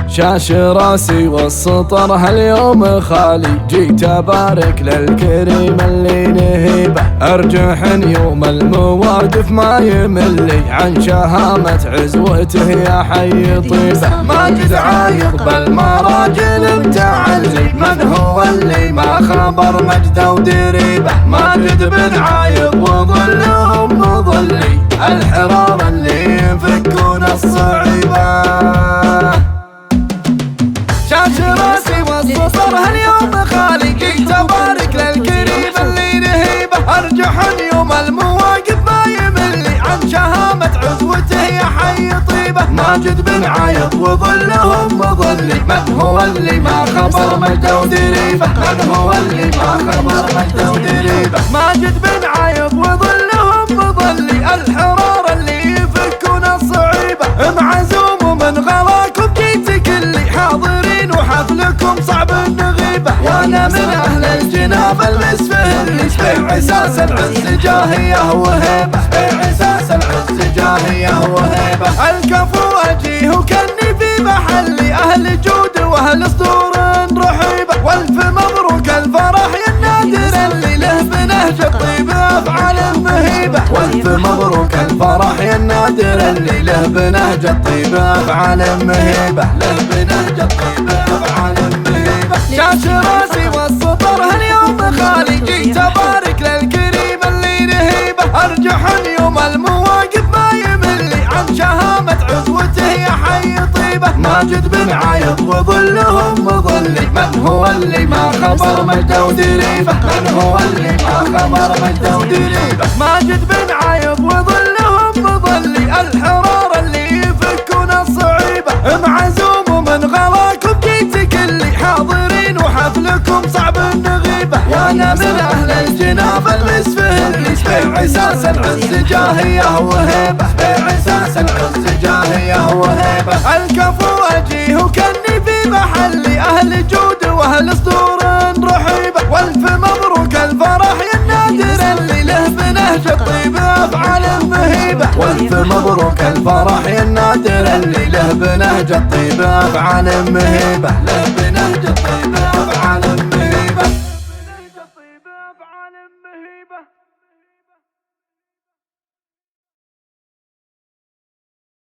شاش راسي والسطر هاليوم خالي، جيت ابارك للكريم اللي نهيبه، ارجح يوم المواقف ما يملي، عن شهامة عزوته يا حي طيبه. ماجد عايض بالمراجل متعلي، من هو اللي ما خبر مجده ودريبه؟ ماجد بن عايض وظلهم مظلي، الحرار اللي ينفكون الصعيبه. شاش راسي والسطر هاليوم خالي، جيت ابارك للكريم اللي نهيبه، ارجح يوم المواقف ما يملي، عن شهامة عزوته يا حي طيبه. ماجد بن عايض وظلهم مظلي، من هو اللي ما خبر مجده ودريبه؟ من هو اللي ما خبر مجده ودريبه؟ ماجد بن عايض وظلهم مظلي، الحرار اللي يفكون الصعيبه. معزوم ومن غلاكم جيت كلي، حاضرين وحفلكم صعب النغيبه، وانا من اهل الجناب المسفهري، بعساس العز جاهيه وهيبه، بعساس العز جاهيه وهيبه. الكفو اجيه وكني في محلي، اهل جود واهل صدور رحيبه، والف مبروك الفرح يا النادر اللي له بنهج الطيب افعال مهيبه، والف مبروك الفرح يا النادر اللي له بنهج الطيب افعال مهيبه، له بنهج الطيب افعال مهيبه. شاش راسي والسطر هاليوم خالي، جيت ابارك للكريم اللي نهيبه، ارجح يوم المواقف ما يملي، عن شهامة عزوته يا حي طيبه. ماجد بن عايض وظلهم مظلي، من هو اللي ما خبر مجده ودريبه؟ من هو اللي ما خبر مجده ودريبه؟ ماجد بن عايض وظلهم مظلي، الحرار اللي يفكون الصعيبه. معزوم ومن غلاكم جيت كلي، حاضرين وحفلكم صعب النغيبه، وانا من اهل الجناب المسفهري، بعساس العز جاهيه وهيبه، بعساس العز جاهيه وهيبه. الكفو اجيه وكني في محلي، اهل جود واهل صدور رحيبه، والف مبروك الفرح يا النادر اللي له بنهج الطيب افعال مهيبه، والف مبروك الفرح يا النادر اللي له بنهج الطيب افعال مهيبه، له بنهج الطيب